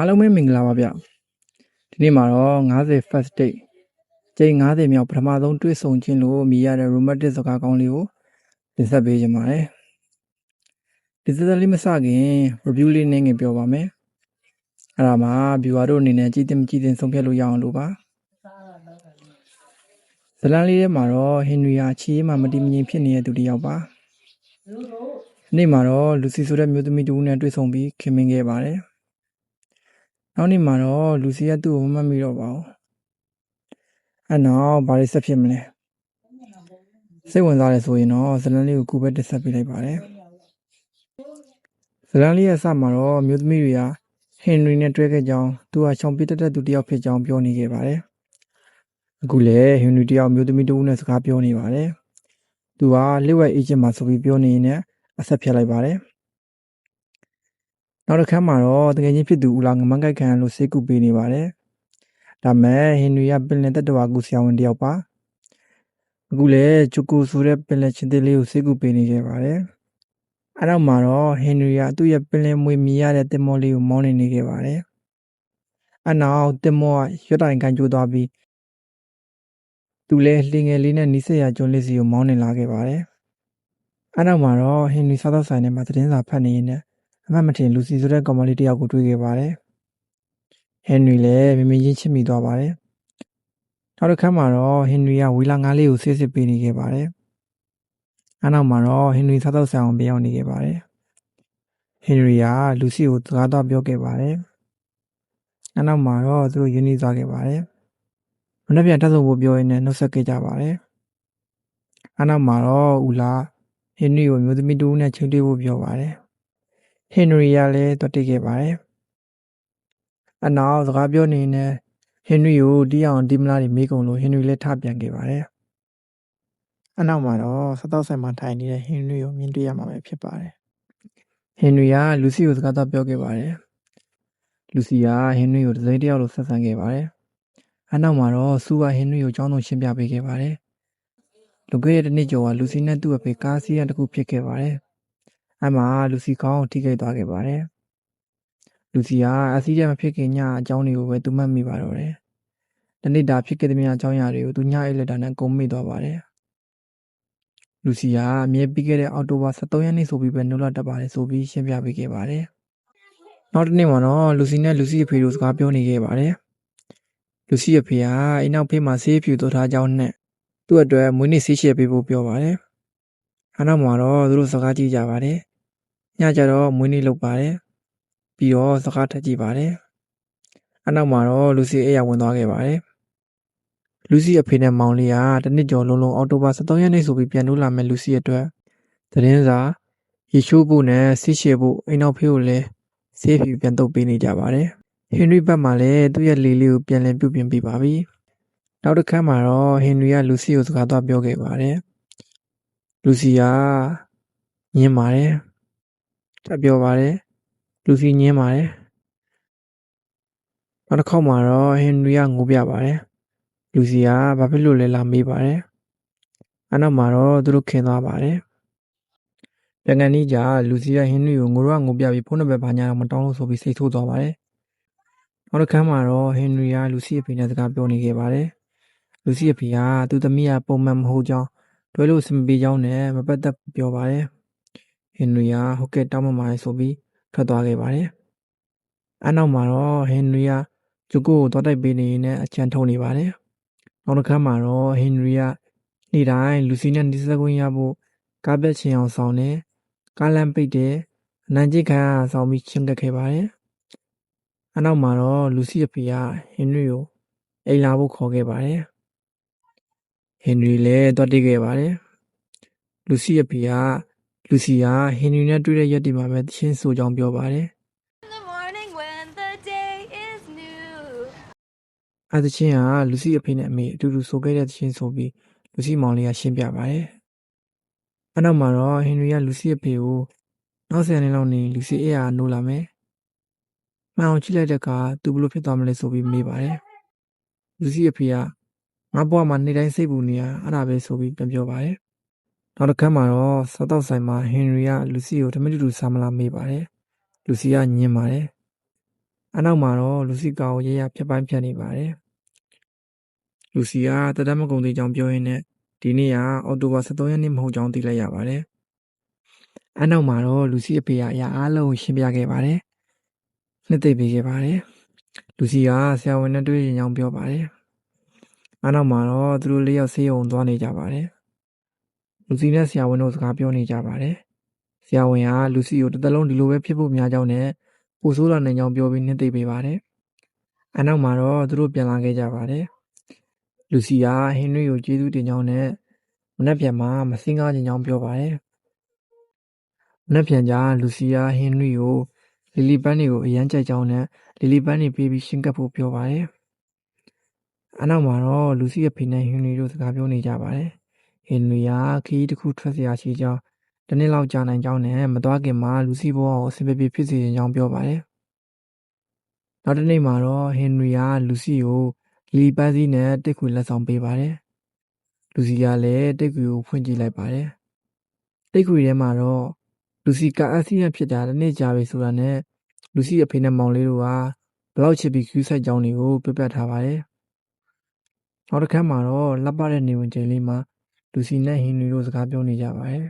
အားလုံးပဲမင်္ဂလာပါဗျဒီနေ့မှာတော့50 first date ကျိန်50မြောက်ပထမဆုံးတွေ့ဆုံခြင်းလို့မြည်ရတဲ့ romantic စကားကောင်းလေးကိုတင်ဆက်ပေးကြပါမယ်ဒီစကားလေးမစခင် review လေးနည်းငယ်ပြောပါမယ်အဲ့ဒါမှာ viewer တို့အနေနဲ့ကြည်တင်မကြည်တင်ဆုံးဖြတ်လို့ရအောင်လို့ပါဇလန်လေးထဲမှာတော့ဟင်နရီဟာချီးမှမတိမငြိမ်ဖြစ်နေတဲ့သူတစ်ယောက်ပါနေ့မှာတော့လူစီဆိုတဲ့မျိုးသမီးတူနဲ့တွေ့ဆုံပြီးခင်မင်ခဲ့ပါတယ်နောက်နေ့မှာတော့လူစီကသူ့ကိုမမှတ်မိတော့ပါဘူးအဲ့နောက်ဘာလို့ဆက်ဖြစ်မလဲစိတ်ဝင်စားတယ်ဆိုရင်တော့ဇလန်လေးကိုခုပဲတက်ဆက်ပေးလိုက်ပါတယ်ဇလန်လေးရဲ့အစမှာတော့မျိုးသမီးတွေကဟင်နရီနဲ့တွေ့ခဲ့ကြောင်းသူကချောင်ပြတက်တဲ့သူတစ်ယောက်ဖြစ်ကြောင်းပြောနေခဲ့ပါတယ်အခုလည်းဟင်နရီတယောက်မျိုးသမီးတူနဲ့စကားပြောနေပါတယ်သူကလျှို့ဝှက်အေဂျင့်မှာဆိုပြီးပြောနေရင်အဆက်ဖြတ်လိုက်ပါတယ်နောက်တစ်ခါမှာတော့တကယ်ချင်းဖြစ်သူဦးလာငမန်းကိုက်ခံလို့စိတ်ကူပေးနေပါတယ်ဒါမဲ့ဟင်နရီကပင်လယ်တက်တော်ကူဆရာဝန်တယောက်ပါအခုလည်းဂျိုကိုဆိုတဲ့ပင်လယ်ချင်းသေးလေးကိုစိတ်ကူပေးနေခဲ့ပါတယ်အဲ့တော့မှာတော့ဟင်နရီကသူ့ရဲ့ပင်လယ်မွေမြည်ရတဲ့တင်မောလေးကိုမောင်းနေခဲ့ပါတယ်အဲ့နောက်တင်မောကရွတ်တိုင်ကန်ကျိုးသွားပြီးသူလည်းလှင်ငယ်လေးနဲ့နီးစပ်ရာကျွန်းလေးစီကိုမောင်းနေလာခဲ့ပါတယ်အဲ့နောက်မှာတော့ဟင်နရီစားတော့ဆိုင်ထဲမှာသတင်းစာဖတ်နေရင်းနဲ့အမှတ်မထင်လူစီဆိုတဲ့ကောင်မလေးတယောက်ကိုတွေ့ခဲ့ပါတယ်ဟင်နရီလည်းမင်းမင်းချင်းချစ်မိသွားပါတယ်နောက်တစ်ခါမှာတော့ဟင်နရီကဝီလာငါးလေးကိုဆေးစစ်ပေးနေခဲ့ပါတယ်အဲ့နောက်မှာတော့ဟင်နရီစားတော့ဆိုင်အောင်ပြောင်းနေခဲ့ပါတယ်ဟင်နရီကလူစီကိုစကားတော့ပြောခဲ့ပါတယ်အဲ့နောက်မှာတော့သူတို့ယဉ်နေသွားခဲ့ပါတယ်မနေ့ပြန်တက်ဆုံဖို့ပြောရင်းနဲ့နှုတ်ဆက်ခဲ့ကြပါတယ်အဲ့နောက်မှာတော့ဦးလာဟင်နရီကိုမျိုးသမီးတူနဲ့ချိန်တွေ့ဖို့ပြောပါတယ်ဟင်နရီကလည်းတွတ်တိခဲ့ပါတယ်အနောက်စကားပြောနေနေဟင်နရီကိုတီးအောင်တီးမလားတွေမေးကုန်လို့ဟင်နရီလည်းထပြန်ခဲ့ပါတယ်အနောက်မှာတော့စားတော့ဆိုင်မှာထိုင်နေတဲ့ဟင်နရီကိုမြင်တွေ့ရမှာပဲဖြစ်ပါတယ်ဟင်နရီကလူစီကိုစကားတော့ပြောခဲ့ပါတယ်လူစီကဟင်နရီကိုတစ်စိမ့်တစ်ယောက်လိုဆက်ဆံခဲ့ပါတယ်အနောက်မှာတော့စူကဟင်နရီကိုကြောင်းတုံရှင်းပြပေးခဲ့ပါတယ်လူကရဲ့တစ်နှစ်ကျော်ကလူစီနဲ့သူ့အဖေကားစီးရန်တစ်ခုဖြစ်ခဲ့ပါတယ်အဲ့မှာလူစီကောင်းထိခိုက်သွားခဲ့ပါတယ်လူစီကအဆီးတက်မဖြစ်ခင်ညအကြောင်းတွေကိုပဲသူမှတ်မိပါတော့တယ်တနေ့တာဖြစ်ခဲ့တဲ့များအကြောင်းအရာတွေကိုသူညအိတ်လက်တာနဲ့ကုန်မိသွားပါတယ်လူစီကအမြဲပြီးခဲ့တဲ့အောက်တိုဘာ23ရက်နေ့ဆိုပြီးပဲနှုတ်လက်တက်ပါတယ်ဆိုပြီးရှင်းပြပေးခဲ့ပါတယ်နောက်တစ်နေ့မှာတော့လူစီနဲ့လူစီအဖေတို့စကားပြောနေခဲ့ပါတယ်လူစီအဖေကအိမ်နောက်ဖေးမှာဆေးဖြူသွတ်ထားကြောင်းနဲ့သူ့အတွက်မွေးနေ့ဆေးရှည်ပေးဖို့ပြောပါတယ်အနောက်မှာတော့သူတို့စကားကြည့်ကြပါတယ်ညကျတော့မွေးနေ့လုပ်ပါတယ်ပြီးတော့စကားထပ်ကြည့်ပါတယ်အနောက်မှာတော့လူစီအိယာဝင်သွားခဲ့ပါတယ်လူစီအဖေနဲ့မောင်လေးကတနစ်ကျော်လုံးလုံးအောက်တိုဘာ23ရက်နေ့ဆိုပြီးပြန်လို့လာမဲ့လူစီအတွက်သတင်းစာရေချိုးဖို့နဲ့ဆေးရှည်ဖို့အိမ်နောက်ဖေးကိုလည်းဆေးဖြူပြန်တုပ်ပေးနေကြပါတယ်ဟင်နရီဘက်မှာလည်းသူ့ရဲ့လေလေးကိုပြန်လည်ပြုပြင်ပေးပါပြီနောက်တစ်ခါမှာတော့ဟင်နရီကလူစီကိုစကားသွားပြောခဲ့ပါတယ်လူစီကညင်းပါတယ်ထပ်ပြောပါတယ်လူစီညင်းပါတယ်နောက်တစ်ခေါက်မှာတော့ဟင်နရီကငိုပြပါတယ်လူစီကဘာဖြစ်လို့လဲလာမေးပါတယ်အနောက်မှာတော့သူတို့ခင်သွားပါတယ်ပြန်ကန်ကြီးကလူစီကဟင်နရီကိုငိုတော့ငိုပြပြီးဖုန်းနံပါတ်ဘာညာတော့မတောင်းလို့ဆိုပြီးစိတ်ဆိုးသွားပါတယ်နောက်တစ်ခါမှာတော့ဟင်နရီကလူစီအဖေနဲ့စကားပြောနေခဲ့ပါတယ်လူစီအဖေကသူ့သမီးကပုံမှန်မဟုတ်ကြောင်းတွဲလို့စမပြေကြောင်းနဲ့မပတ်သက်ပြောပါတယ်ဟင်နရီကဟုတ်ကဲ့တောင်းပန်ပါတယ်ဆိုပြီးထွက်သွားခဲ့ပါတယ်အနောက်မှာတော့ဟင်နရီကဂျိုကိုသွားတိုက်ပေးနေရင်အချမ်းထုံနေပါတယ်နောက်တစ်ခါမှာတော့ဟင်နရီကနေ့တိုင်းလူစီနဲ့ဒီစကွင်းရဖို့ကားပက်ချင်အောင်ဆောင်နေကားလမ်းပိတ်တယ်အနံကျစ်ခံဆောင်ပြီးချင်းတက်ခဲ့ပါတယ်အနောက်မှာတော့လူစီအဖေကဟင်နရီကိုအိမ်လာဖို့ခေါ်ခဲ့ပါတယ်ဟင်နရီလည်းတွတ်တိခဲ့ပါတယ်လူစီအဖေကလူစီကဟင်နရီနဲ့တွေ့တဲ့ရက်ဒီမှာပဲချင်းဆိုကြောင်းပြောပါတယ်အဲ့ဒီချင်းကလူစီအဖေနဲ့အမေအတူတူဆိုခဲ့တဲ့ချင်းဆိုပြီးလူစီမောင်လေးကရှင်းပြပါတယ်အနောက်မှာတော့ဟင်နရီကလူစီအဖေကိုနောက်10နှစ်လောက်နေလူစီအိယာနိုးလာမယ်မှန်အောင်ကြည့်လိုက်တဲ့အခါသူဘလို့ဖြစ်သွားမလဲဆိုပြီးမေးပါတယ်လူစီအဖေကငါဘွားမှာနေ့တိုင်းစိတ်ပူနေရအဲ့ဒါပဲဆိုပြီးပြန်ပြောပါတယ်နောက်တစ်ခါမှာတော့စားတော့ဆိုင်မှာဟင်နရီကလူစီကိုတမင်တူတူစားမလားမေးပါတယ်လူစီကညင်းပါတယ် အနောက်မှာတော့လူစီကောင်ကိုရရဖြတ်ပိုင်းဖြတ်နေပါတယ်လူစီကတဒတ်မကုံသေးကြောင်းပြောရင်းနဲ့ဒီနေ့ကအောက်တိုဘာ23ရက်နေ့မဟုတ်ကြောင်းသိလိုက်ရပါတယ်အနောက်မှာတော့လူစီအဖေကအရာအားလုံးရှင်းပြခဲ့ပါတယ်နှစ်သိမ့်ပေးခဲ့ပါတယ်လူစီကဆရာဝန်နဲ့တွေ့ရင်ကြောင်းပြောပါတယ်အနောက်မှာတော့သူတို့၄ယောက်ဆေးရုံသွားနေကြပါတယ်လူစီနဲ့ဆရာဝန်တို့စကားပြောနေကြပါတယ်ဆရာဝန်ကလူစီကိုတစ်သက်လုံးဒီလိုပဲဖြစ်ဖို့များကြောင်းနဲ့ပိုဆိုးလာနိုင်ကြောင်းပြောပြီးနှစ်သိမ့်ပေးပါတယ်အနောက်မှာတော့သူတို့ပြန်လာခဲ့ကြပါတယ်လူစီကဟင်နရီကိုကျေးဇူးတင်ကြောင်းနဲ့မနက်ဖြန်မှာမစင်းကားခြင်းကြောင်းပြောပါတယ်မနက်ဖြန်ကျလူစီကဟင်နရီကိုလီလီပန်းတွေကိုအရန်ကြိုက်ကြောင်းနဲ့လီလီပန်းတွေပေးပြီးရှင်းကပ်ဖို့ပြောပါတယ်အနောက်မှာတော့လူစီရဲ့ဖေနဲ့ဟင်နရီတို့စကားပြောနေကြပါတယ်ဟင်နရီကခရီးတစ်ခုထွက်เสียရှိကြောင်းတစ်နှစ်လောက်ကြာနိုင်ကြောင်းနဲ့မသွားခင်မှာလူစီဘဝကိုအဆင်ပြေဖြစ်စေခြင်းကြောင်းပြောပါတယ်နောက်တစ်နေ့မှာတော့ဟင်နရီကလူစီကိုလီလီပန်းစီနဲ့တစ်ခွေလက်ဆောင်ပေးပါတယ်လူစီကလည်းတိတ်ခွေကိုဖွင့်ကြည့်လိုက်ပါတယ်တိတ်ခွေထဲမှာတော့လူစီကအက်ဆီဒန့်ဖြစ်တာတစ်နေ့ကြာပြီဆိုတာနဲ့လူစီအဖေနဲ့မောင်လေးတို့ကဘလောက်ချစ်ပြီးခူးဆိုင်ကြောင်းတွေကိုပြပြထားပါတယ်နောက်တစ်ခါမှာတော့လှပတဲ့နေဝင်ချိန်လေးမှာလူစီနဲ့ဟင်နရီတို့စကားပြောနေကြပါတယ်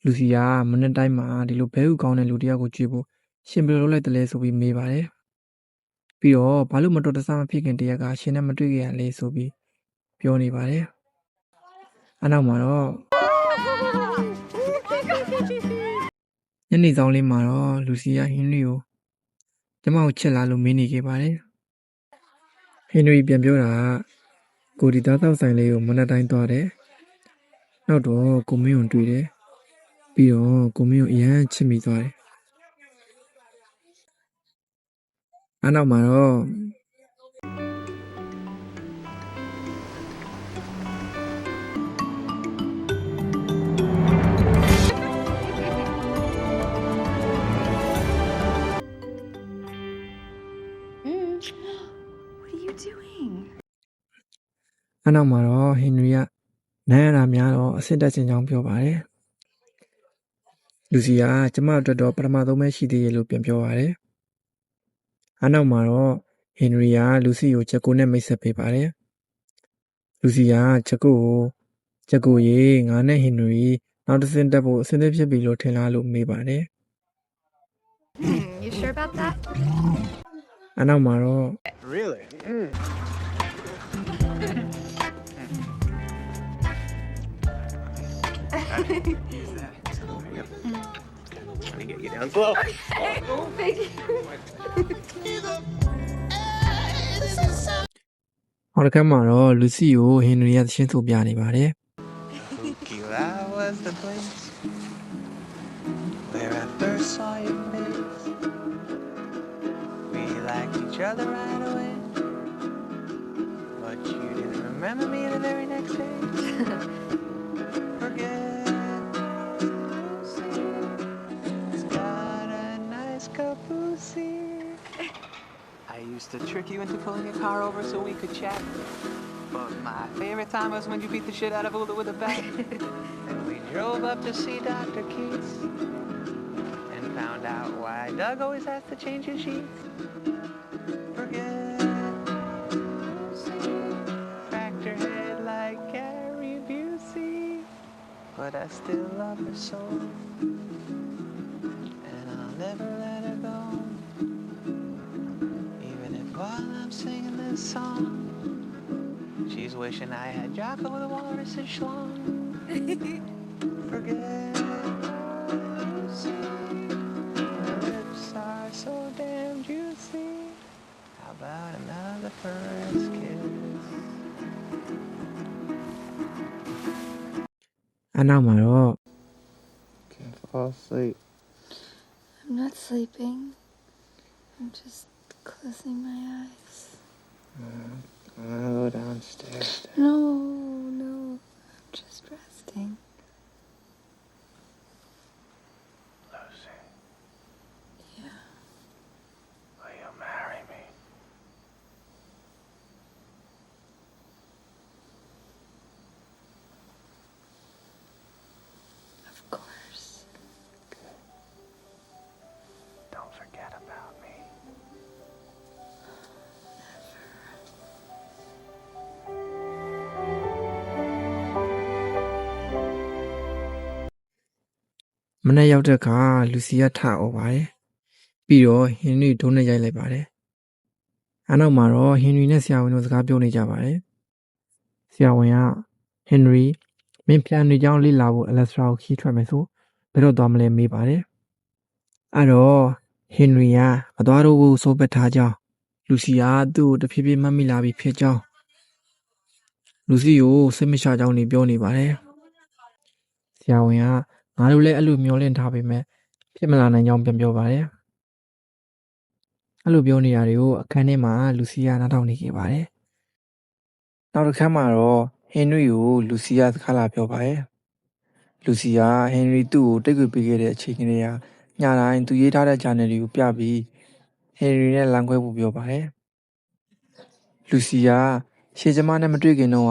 လူစီကမနေ့တိုင်းမှာဒီလိုဘဲဥကောင်းတဲ့လူတစ်ယောက်ကိုကြွေးဖို့ရှင်ဘယ်လိုလုပ်လိုက်တယ်လဲဆိုပြီးမေးပါတယ်ပြီးတော့ဘာလို့မတော်တဆမဖြစ်ခင်တရက်ကရှင်နဲ့မတွေ့ခဲ့ရလဲဆိုပြီးပြောနေပါတယ်အနောက်မှာတော့ညနေဆောင်လေးမှာတော့လူစီကဟင်နရီကိုကျမကိုချစ်လားလို့မေးနေခဲ့ပါတယ်ဟင်နရီပြန်ပြောတာကကိုဒီသားသောက်ဆိုင်လေးကိုမနေ့တိုင်းသွားတယ်နောက်တော့ကိုမင်းကိုတွေ့တယ်ပြီးတော့ကိုမင်းကိုအရန်ချစ်မိသွားတယ်အနောက်မှာတော့ What are you doing? အနောက်မှာတော့ဟင်နရီကနိုင်ရတာများတော့အဆင့်တက်ခြင်းကြောင်းပြောပါတယ်လူစီကကျမအတွက်တော့ပထမဆုံးပဲရှိသေးရဲ့လို့ပြန်ပြောပါတယ်အနောက်မှာတော့ဟင်နရီကလူစီကိုချက်ကိုနဲ့မိတ်ဆက်ပေးပါတယ်လူစီကချက်ကိုရေငါနဲ့ဟင်နရီနောက်တစ်ဆင့်တက်ဖို့အဆင်သင့်ဖြစ်ပြီလို့ထင်လားလို့မေးပါတယ် You sure about that? အနောက်မှာတော့ Really? Let me get you down slow. Thank you. နောက်တစ်ခါမှာတော့လူစီကိုဟင်နရီကသင်းဆိုပြနေပါတယ် Tequila was the place where I first saw your face. We liked each other right away, but you didn't remember me the very next day. Forget it's got a nice caboose. I used to trick you into pulling your car over so we could chat. But my favorite time was when you beat the shit out of Ula with a bat. And we drove up to see Dr. Keats and found out why Doug always has to change his sheets. Forget cracked her head like Gary Busey, but I still love her so, and I'll never let her go. Even if while I'm singing this song, she's wishing I had Jocko the Walrus's schlong. Forget Lucy. Her lips are so damn juicy. How about another first kiss? အနောက်မှာတော့ Can't fall asleep. I'm not sleeping. I'm just closing my eyes. I'll go downstairs. No, I'm just resting. Lucy, Yeah. will you marry me? Of course. Don't forget about me. မနေ့ရောက်တဲ့အခါလူစီကထអော်ပါတယ်ပြီးတော့ဟင်နရီဒုံးနဲ့ရိုက်လိုက်ပါတယ်အနောက်မှာတော့ဟင်နရီနဲ့ဆရာဝန်တို့စကားပြောနေကြပါတယ်ဆရာဝန်ကဟင်နရီမင်းပြန်နေကြောင်းလေ့လာဖို့အလက်စထရာကိုခီးထွက်မယ်ဆိုဘယ်တော့သွားမလဲမေးပါတယ်အဲ့တော့ဟင်နရီကမသွားတော့ဘူးဆိုပက်ထားကြောင်းလူစီကသူ့ကိုတဖြည်းဖြည်းမှတ်မိလာပြီးဖြစ်ကြောင်းလူစီကိုစိတ်မချကြောင်းနေပြောနေပါတယ်ဆရာဝန်ကငါတို့လည်းအဲ့လိုမျောလင့်ထားပေမဲ့ဖြစ်မလာနိုင်ကြောင်းပြန်ပြောပါတယ်အဲ့လိုပြောနေရတွေကိုအခန်းထဲမှာလူစီကနားထောင်နေခဲ့ပါတယ်နောက်တစ်ခါမှာတော့ဟင်နရီကိုလူစီကစကားလာပြောပါတယ်လူစီကဟင်နရီသူ့ကိုတိတ်ခွေပေးခဲ့တဲ့အချိန်ကလေးကညတိုင်းသူရေးထားတဲ့ဂျာနယ်တွေကိုပြပြီးဟင်နရီနဲ့လမ်းခွဲဖို့ပြောပါတယ်လူစီကရှေ့ကျမနဲ့မတွေ့ခင်တော့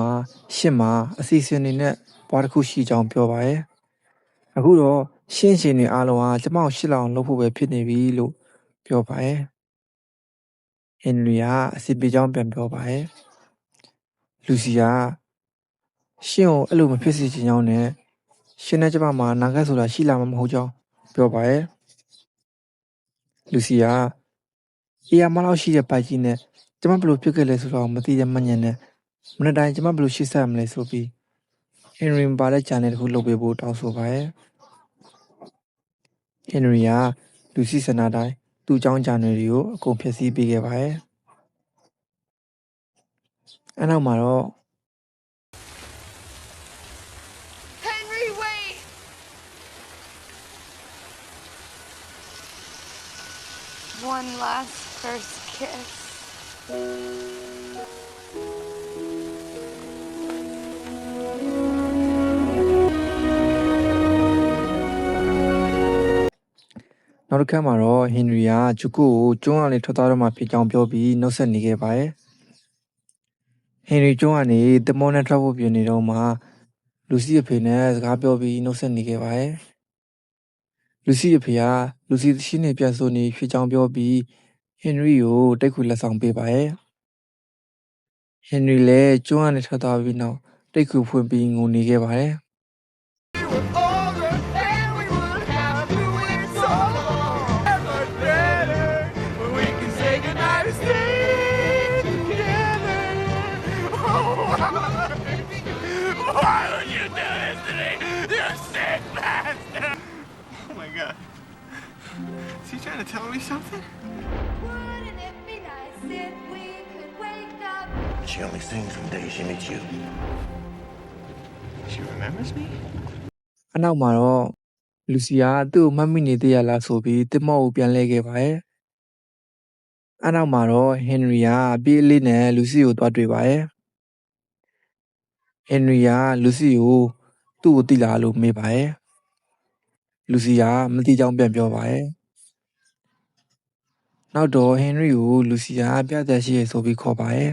ရှစ်မှာအစီအစဉ်တွေနဲ့ဘွားတစ်ခုရှိကြောင်းပြောပါတယ်အခုတော့ရှင်းရှင်တွေအားလုံးကကျမကိုရှစ်လောက်လုပ်ဖို့ပဲဖြစ်နေပြီလို့ပြောပါတယ်ဟင်နရီကအစီပေးကြောင်းပြန်ပြောပါတယ်လူစီကရှင်းကိုအဲ့လိုမဖြစ်စေချင်ကြောင်းနဲ့ရှင်းနဲ့ကျမမှာနာဂတ်ဆိုတာရှိလာမှာမဟုတ်ကြောင်းပြောပါတယ်လူစီကအေးရမလောက်ရှိတဲ့ပိုက်ကြီးနဲ့ကျမဘယ်လိုဖြစ်ခဲ့လဲဆိုတော့မသိတဲ့မညံနဲ့မနေ့တိုင်းကျမဘယ်လိုရှေ့ဆက်မလဲဆိုပြီးဟင်နရီပါတဲ့ဂျာနယ်တစ်ခုလုပ်ပေးဖို့တောင်းဆိုပါတယ်ဟင်နရီကလူစီစနာတိုင်းသူ့အကြောင်းဂျာနယ်တွေကိုအကုန်ဖျက်ဆီးပေးခဲ့ပါတယ်အဲ့နောက်မှာတော့ Henry, wait! One last first kiss. နောက်တစ်ခါမှာတော့ဟင်နရီကဂျူကိုကိုကျွန်းကနေထွက်သွားတော့မှဖြစ်ကြောင်းပြောပြီးနှုတ်ဆက်နေခဲ့ပါတယ်ဟင်နရီကျွန်းကနေတမောနဲ့ထွက်ဖို့ပြင်နေတော့မှလူစီအဖေနဲ့စကားပြောပြီးနှုတ်ဆက်နေခဲ့ပါတယ်လူစီအဖေကလူစီရှင်းနေပြတ်ဆိုနေဖြစ်ကြောင်းပြောပြီးဟင်နရီကိုတိတ်ခွေလက်ဆောင်ပေးပါတယ်ဟင်နရီလည်းကျွန်းကနေထွက်သွားပြီးနောက်တိတ်ခွေဖွင့်ပြီးငိုနေခဲ့ပါတယ် Why would you do this to me? You sick bastard! Oh my god. Is he trying to tell me something? Wouldn't it be nice if we could wake up? She only sings from the day she meets you. She remembers me? အနောက်မှာတော့လူစီကသူ့ကိုမှတ်မိနေသေးရလားဆိုပြီးတစ်မော့ကိုပြန်လဲခဲ့ပါတယ်အနောက်မှာတော့ဟင်နရီကအပြေးလေးနဲ့လူစီကိုတွားတွေ့ပါတယ်ဟင်နရီကလူစီကိုသူ့ကိုတိလာလို့မေးပါတယ်လူစီကမတိကြောင်းပြန်ပြောပါတယ်နောက်တော့ဟင်နရီကိုလူစီကပြသက်ရှိရဆိုပြီးခေါ်ပါတယ်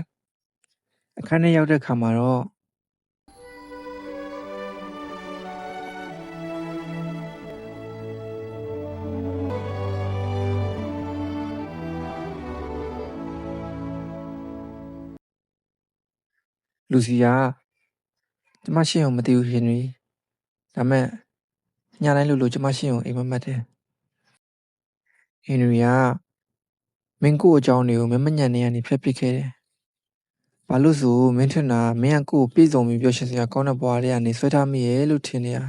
အခန်းထဲရောက်တဲ့ခါမှာတော့လူစီကကျမရှင်းအောင်မသိဘူးဟင်နရီဒါမဲ့ညတိုင်းလို့ကျမရှင်းအောင်အိမ်မက်မက်တယ်ဟင်နရီကမင်းကိုအကြောင်းတွေကိုမညံ့နေရနေဖျက်ပစ်ခဲ့တယ်ဘာလို့ဆိုမင်းထင်တာမင်းကကိုကိုပြေဆုံးပြီးပြောရှင်စရာကောင်းတဲ့ဘွားတွေကနေဆွဲထားမိရဲ့လို့ထင်နေတာ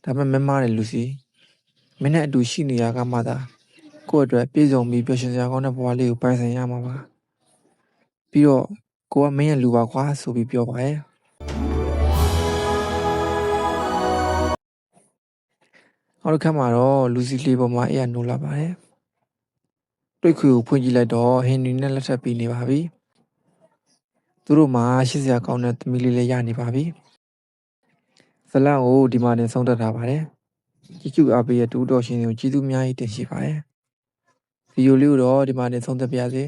ဒါပေမဲ့မမားတယ်လူစီမင်းနဲ့အတူရှိနေရကမှသာကိုယ့်အတွက်ပြေဆုံးပြီးပြောရှင်စရာကောင်းတဲ့ဘွားလေးကိုပိုင်ဆိုင်ရမှာပါပြီးတော့ကိုကမင်းရဲ့လူပါကွာဆိုပြီးပြောပါတယ်နောက်တစ်ခါမှာတော့လူစီလေးပေါ်မှာအဲ့ရနိုးလာပါတယ်တွေ့ခွေကိုဖွင့်ကြည့်လိုက်တော့ဟင်နရီနဲ့လက်ထပ်ပြီးနေပါပြီသူတို့မှာရှိစရာကောင်းတဲ့သမီးလေးလည်းရနေပါပြီဇလန်ကိုဒီမှာတင်ဆုံးသက်ထားပါတယ်ကြည့်ကြည့်အားပေးရတူတော်ရှင်တွေကိုကျေးဇူးအများကြီးတင်ရှိပါတယ်ဗီဒီယိုလေးကိုတော့ဒီမှာတင်ဆုံးသက်ပါရစေ